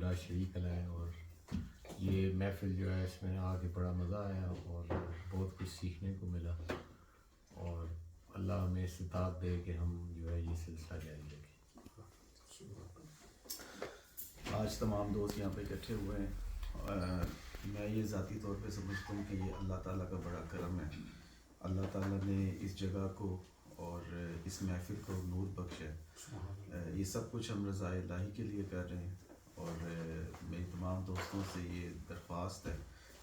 لا شریک لہ ہے، اور یہ محفل جو ہے اس میں آ کے بڑا مزہ آیا اور بہت کچھ سیکھنے کو ملا، اور اللہ ہمیں استطاعت دے کہ ہم جو ہے یہ سلسلہ جاری رکھیں۔ آج تمام دوست یہاں پہ اکٹھے ہوئے ہیں، میں یہ ذاتی طور پہ سمجھتا ہوں کہ یہ اللہ تعالیٰ کا بڑا کرم ہے۔ اللہ تعالیٰ نے اس جگہ کو اور اس محفل کو نور بخشا ہے۔ یہ سب کچھ ہم رضا الہی کے لیے کر رہے ہیں، اور میری تمام دوستوں سے یہ درخواست ہے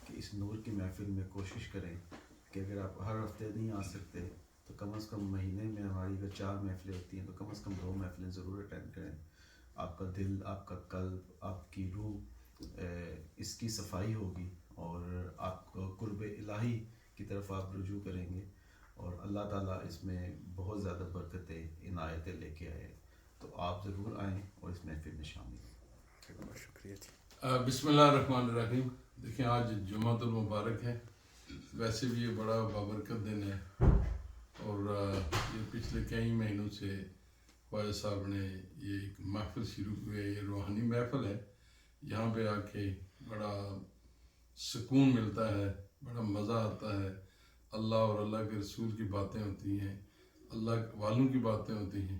کہ اس نور کی محفل میں کوشش کریں کہ اگر آپ ہر ہفتے نہیں آ سکتے تو کم از کم مہینے میں ہماری اگر 4 محفلیں ہوتی ہیں تو کم از کم 2 محفلیں ضرور اٹینڈ کریں۔ آپ کا دل، آپ کا قلب، آپ کی روح اس کی صفائی ہوگی، اور آپ قرب الہی کی طرف آپ رجوع کریں گے، اور اللہ تعالیٰ اس میں بہت زیادہ برکتیں، عنایتیں لے کے آئے۔ تو آپ ضرور آئیں اور اس محفل میں شامل ہوں۔ بہت شکریہ جی۔ بسم اللہ الرحمن الرحیم۔ دیکھیں آج جمعۃ المبارک ہے، ویسے بھی یہ بڑا بابرکت دن ہے، اور یہ پچھلے کئی مہینوں سے خواجہ صاحب نے یہ ایک محفل شروع ہوئی ہے، یہ روحانی محفل ہے۔ یہاں پہ آ کے بڑا سکون ملتا ہے، بڑا مزہ آتا ہے، اللہ اور اللہ کے رسول کی باتیں ہوتی ہیں، اللہ والوں کی باتیں ہوتی ہیں،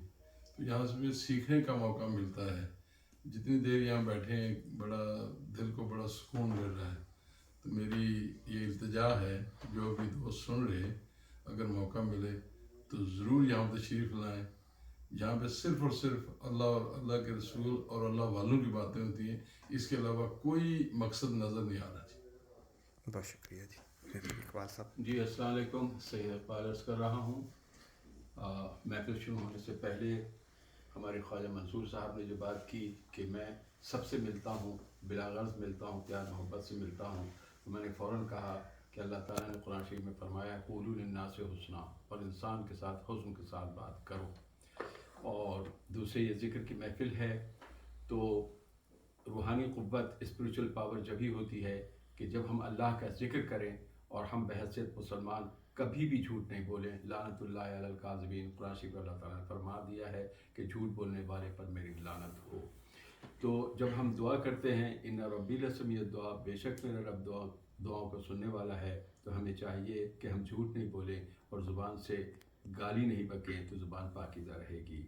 تو یہاں سے سیکھنے کا موقع ملتا ہے۔ جتنی دیر یہاں بیٹھے ہیں بڑا دل کو بڑا سکون مل رہا ہے۔ تو میری یہ التجا ہے جو بھی دوست سن رہے اگر موقع ملے تو ضرور یہاں پہ تشریف لائیں۔ یہاں پہ صرف اور صرف اللہ اور اللہ کے رسول اور اللہ والوں کی باتیں ہوتی ہیں، اس کے علاوہ کوئی مقصد نظر نہیں آ رہا جی۔ بہت شکریہ جی۔ پھر اقبال صاحب۔ جی السلام علیکم، سید اقبال عرض کر رہا ہوں۔ محفل شروع ہونے سے پہلے ہمارے خواجہ منصور صاحب نے جو بات کی کہ میں سب سے ملتا ہوں، بلا غرض ملتا ہوں، پیار محبت سے ملتا ہوں، تو میں نے فوراً کہا کہ اللہ تعالیٰ نے قرآن شریف میں فرمایا قولوا للناس حسنا، اور انسان کے ساتھ حسن کے ساتھ بات کرو۔ اور دوسرے یہ ذکر کی محفل ہے، تو روحانی قوت، اسپریچول پاور جب ہی ہوتی ہے کہ جب ہم اللہ کا ذکر کریں، اور ہم بحیثیت مسلمان کبھی بھی جھوٹ نہیں بولیں۔ لعنت اللہ علی الکاذبین، قرآن شریف اللہ تعالیٰ نے فرما دیا ہے کہ جھوٹ بولنے والے پر میری لعنت ہو۔ تو جب ہم دعا کرتے ہیں ان ربی لسمیع الدعا، بے شک میرا رب دعاؤں کو سننے والا ہے، تو ہمیں چاہیے کہ ہم جھوٹ نہیں بولیں اور زبان سے گالی نہیں بکیں، تو زبان پاکیزہ رہے گی۔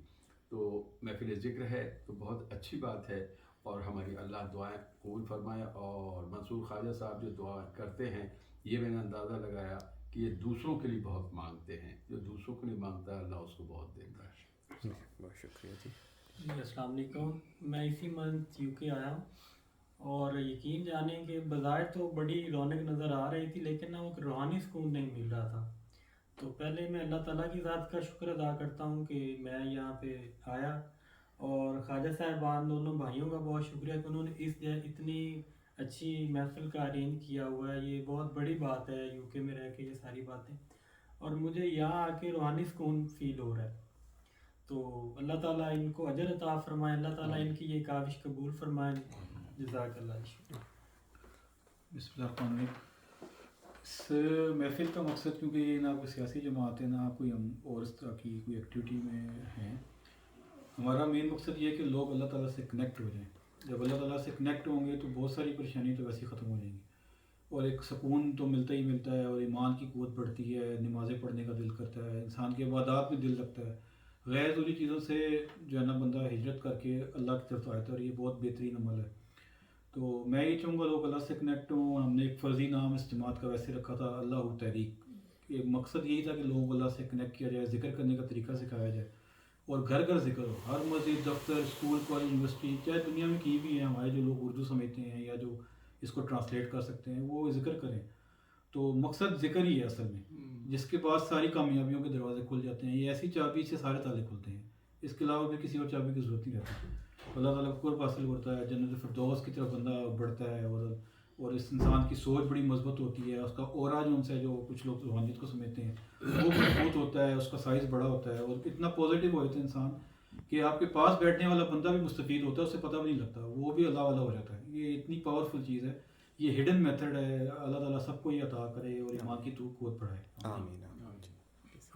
تو محفل ذکر ہے تو بہت اچھی بات ہے، اور ہماری اللہ دعائیں قبول فرمائے۔ اور منصور خواجہ صاحب جو دعا کرتے ہیں، یہ میں نے اندازہ لگایا کہ یہ دوسروں کے لیے بہت مانگتے ہیں، جو دوسروں کے لیے مانگتا ہے اللہ اس کو بہت دیتا ہے۔ بہت شکریہ جی۔ جی السلام علیکم، میں اسی منتھ یو کے آیا ہوں، اور یقین جانیں کہ بظاہر تو بڑی رونق نظر آ رہی تھی، لیکن نا وہ روحانی سکون نہیں مل رہا تھا۔ تو پہلے میں اللہ تعالیٰ کی ذات کا شکر ادا کرتا ہوں کہ میں یہاں پہ آیا، اور خواجہ صاحبان دونوں بھائیوں کا بہت شکریہ کہ انہوں نے اس اتنی اچھی محفل کا ارینج کیا ہوا ہے۔ یہ بہت بڑی بات ہے یو کے میں رہ کے یہ ساری باتیں، اور مجھے یہاں آ کے روحانی سکون فیل ہو رہا ہے۔ تو اللہ تعالیٰ ان کو اجر عطا فرمائے، اللہ تعالیٰ ان کی یہ کاوش قبول فرمائے۔ جزاک اللہ شکریہ۔ بسم اللہ الرحمن الرحیم۔ اس محفل کا مقصد، کیونکہ یہ نہ کوئی سیاسی جماعت ہے نہ کوئی ہم اور اس طرح کی کوئی ایکٹیویٹی میں ہیں، ہمارا مین مقصد یہ ہے کہ لوگ اللہ تعالیٰ سے کنیکٹ ہو جائیں۔ جب اللہ تعالیٰ سے کنیکٹ ہوں گے تو بہت ساری پریشانی تو ویسے ختم ہو جائیں گی، اور ایک سکون تو ملتا ہی ملتا ہے، اور ایمان کی قوت بڑھتی ہے، نمازیں پڑھنے کا دل کرتا ہے، انسان کے عبادات میں دل لگتا ہے، غیر ضروری چیزوں سے جو ہے نا بندہ ہجرت کر کے اللہ کی طرف آتا ہے، اور یہ بہت بہترین عمل ہے۔ تو میں یہ چاہوں گا لوگ اللہ سے کنیکٹ ہوں۔ ہم نے ایک فرضی نام اس جماعت کا ویسے رکھا تھا، اللہ تحریک۔ ایک مقصد یہی تھا کہ لوگوں کو اللہ سے کنیکٹ کیا جائے، ذکر کرنے کا طریقہ سکھایا جائے، اور گھر گھر ذکر ہو، ہر مسجد، دفتر، اسکول، کالج، یونیورسٹی، چاہے دنیا میں کہیں بھی ہیں ہمارے جو لوگ اردو سمجھتے ہیں یا جو اس کو ٹرانسلیٹ کر سکتے ہیں، وہ ذکر کریں۔ تو مقصد ذکر ہی ہے اصل میں، جس کے بعد ساری کامیابیوں کے دروازے کھل جاتے ہیں۔ یہ ایسی چابی سے سارے تالے کھلتے ہیں، اس کے علاوہ بھی کسی اور چابی کی ضرورت نہیں رہتی۔ اللہ تعالیٰ کو قرب حاصل کرتا ہے، جنت الفردوس کی طرف بندہ بڑھتا ہے، اور اس انسان کی سوچ بڑی مضبوط ہوتی ہے، اس کا اورا جو ان سے جو کچھ لوگ روحانیت کو سمجھتے ہیں وہ مضبوط ہوتا ہے، اس کا سائز بڑا ہوتا ہے، اور اتنا پازیٹیو ہو جاتا ہے انسان کہ آپ کے پاس بیٹھنے والا بندہ بھی مستفید ہوتا ہے، اسے پتہ بھی نہیں لگتا، وہ بھی اللہ والا ہو جاتا ہے۔ یہ اتنی پاورفل چیز ہے، یہ ہڈن میتھڈ ہے۔ اللہ تعالیٰ سب کو یہ عطا کرے اور ایمان کی قوت بڑھائے۔ آمین۔